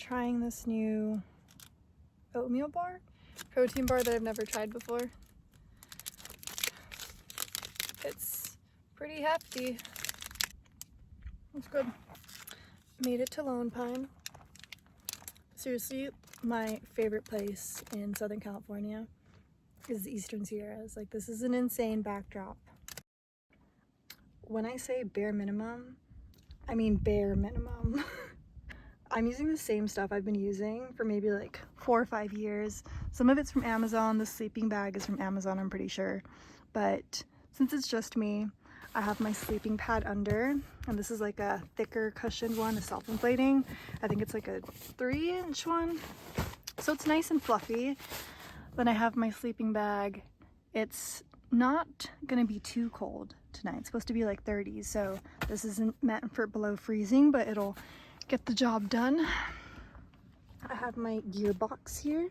trying this new oatmeal bar, protein bar that I've never tried before. It's pretty hefty. It's good. Made it to Lone Pine. Seriously, my favorite place in Southern California is the Eastern Sierras. Like, this is an insane backdrop. When I say bare minimum, I mean bare minimum. I'm using the same stuff I've been using for maybe like 4 or 5 years. Some of it's from Amazon. The sleeping bag is from Amazon, I'm pretty sure. But since it's just me, I have my sleeping pad under, and this is like a thicker cushioned one, a self-inflating. I think it's like a 3-inch one. So it's nice and fluffy. Then I have my sleeping bag. It's not gonna be too cold tonight. It's supposed to be like 30s, so this isn't meant for below freezing, but it'll get the job done. I have my gearbox here,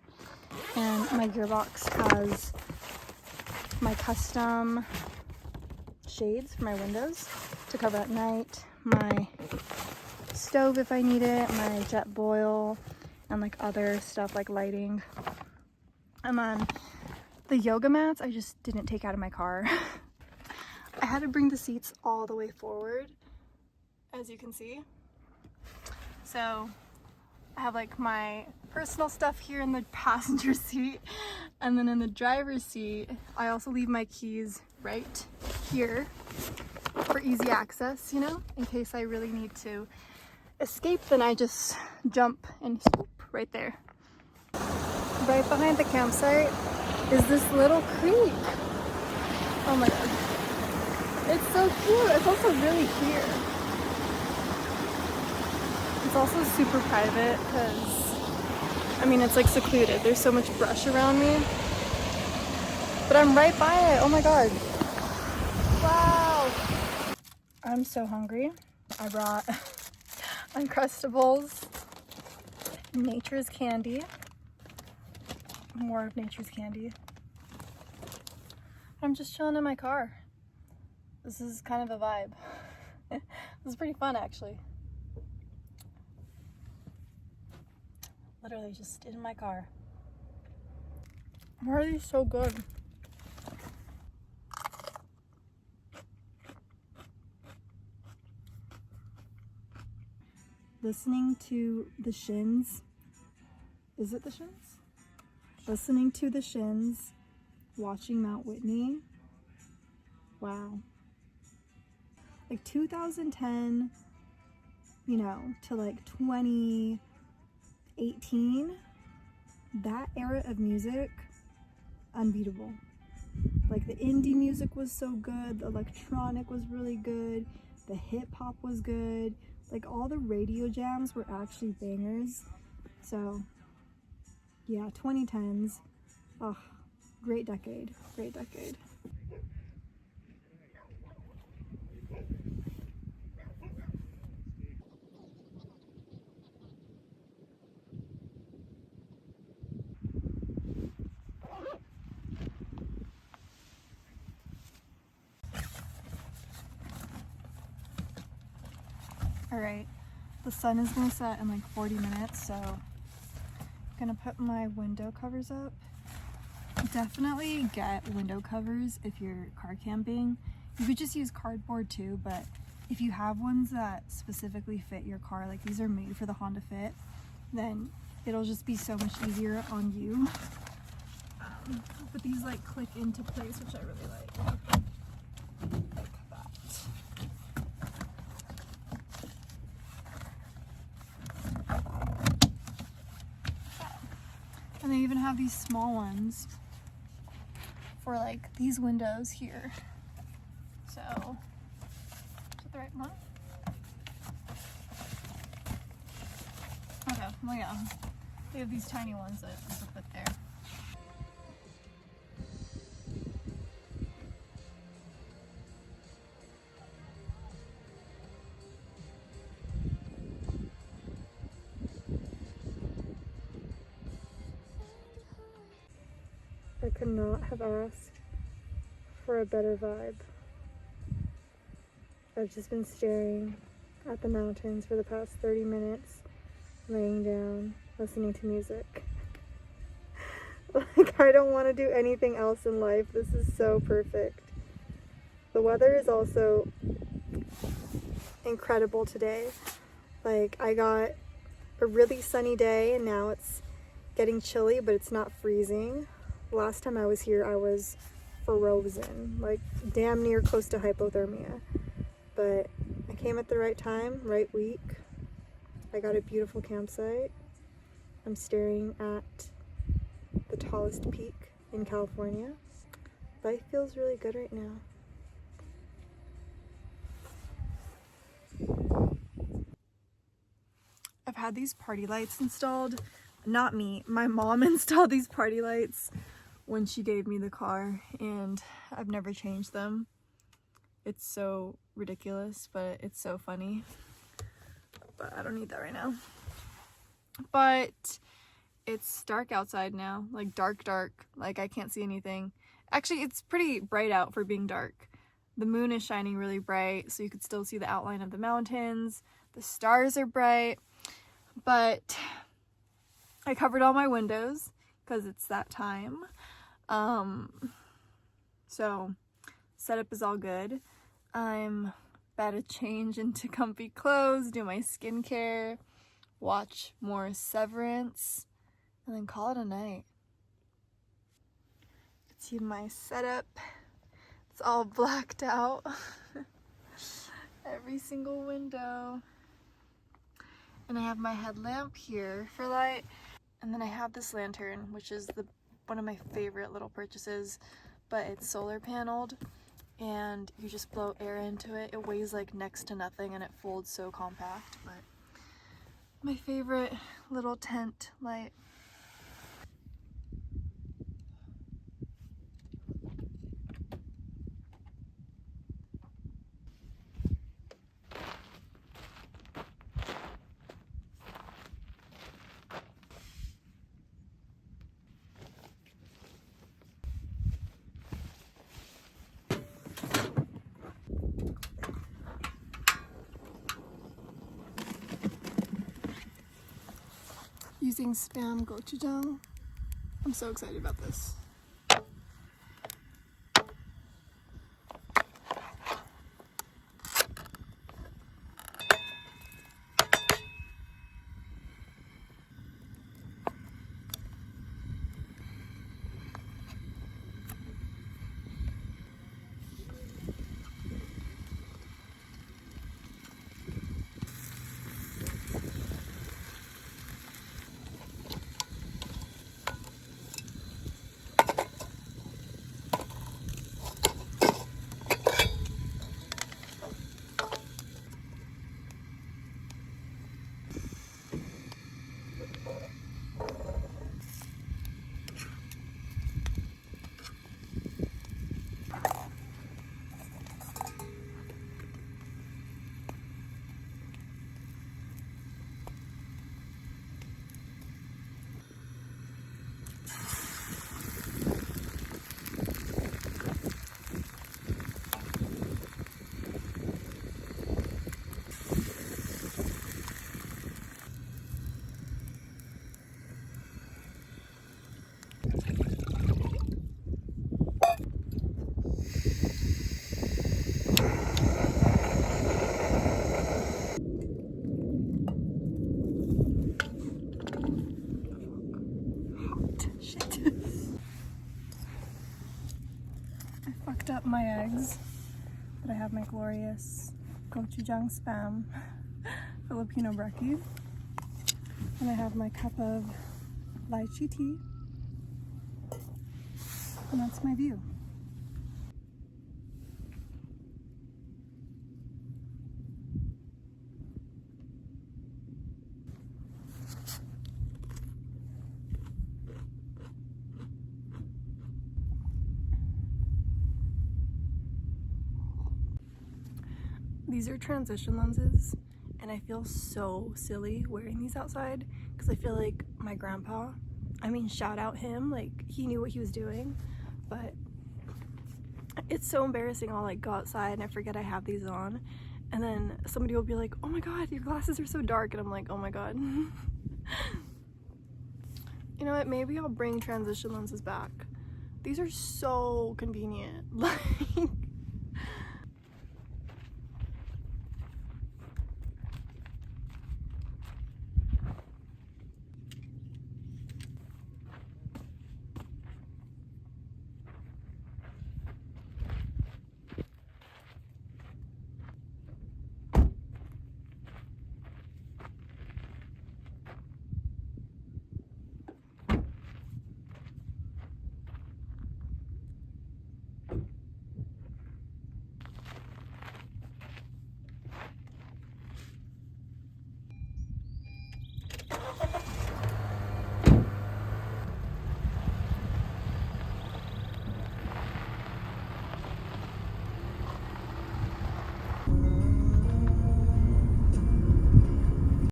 and my gearbox has my custom shades for my windows to cover at night, my stove if I need it, my jet boil, and like other stuff like lighting. And then the yoga mats I just didn't take out of my car. I had to bring the seats all the way forward, as you can see. So I have like my personal stuff here in the passenger seat, and then in the driver's seat I also leave my keys right here for easy access, you know, in case I really need to escape. Then I just jump and swoop right there. Right behind the campsite is this little creek. Oh my god, it's so cute. It's also really clear. It's also super private because, I mean, it's like secluded. There's so much brush around me. But I'm right by it. Oh my god. Wow. I'm so hungry. I brought Uncrustables, Nature's Candy. More of Nature's Candy. I'm just chilling in my car. This is kind of a vibe. This is pretty fun, actually. Literally just in my car. Why are these so good? Listening to the Shins. Is it the Shins? Listening to the Shins, watching Mount Whitney. Wow. Like 2010, you know, to like 2018, that era of music, unbeatable. Like the indie music was so good, the electronic was really good, the hip hop was good, like all the radio jams were actually bangers. So yeah, 2010s, oh, great decade, great decade. All right, the sun is gonna set in like 40 minutes, so I'm gonna put my window covers up. Definitely get window covers if you're car camping. You could just use cardboard too, but if you have ones that specifically fit your car, like these are made for the Honda Fit, then it'll just be so much easier on you. But these like click into place, which I really like. Like that. And they even have these small ones for like these windows here. So, is it the right one? Okay, well yeah. They have these tiny ones that you can put there. I could not have asked for a better vibe. I've just been staring at the mountains for the past 30 minutes, laying down, listening to music. Like, I don't want to do anything else in life. This is so perfect. The weather is also incredible today. Like, I got a really sunny day and now it's getting chilly, but it's not freezing. Last time I was here, I was frozen, like damn near close to hypothermia. But I came at the right time, right week. I got a beautiful campsite. I'm staring at the tallest peak in California. Life feels really good right now. I've had these party lights installed. Not me, my mom installed these party lights when she gave me the car, and I've never changed them. It's so ridiculous, but it's so funny. But I don't need that right now. But it's dark outside now, like dark, like I can't see anything. Actually, it's pretty bright out for being dark. The moon is shining really bright, so you could still see the outline of the mountains. The stars are bright, but I covered all my windows because it's that time. So setup is all good. I'm about to change into comfy clothes, do my skincare, watch more Severance, and then call it a night. See my setup. It's all blacked out. Every single window. And I have my headlamp here for light. And then I have this lantern, which is one of my favorite little purchases, but it's solar paneled and you just blow air into it. It weighs like next to nothing and it folds so compact, but my favorite little tent light. Using Spam gochujang. I'm so excited about this. Up my eggs, but I have my glorious gochujang Spam Filipino brekkie, and I have my cup of lychee tea, and that's my view. These are transition lenses, and I feel so silly wearing these outside because I feel like my grandpa, I mean, shout out him, like he knew what he was doing, but it's so embarrassing. I'll like go outside and I forget I have these on, And then somebody will be like, oh my god, your glasses are so dark, and I'm like, oh my god. You know what, maybe I'll bring transition lenses back. These are so convenient. Like,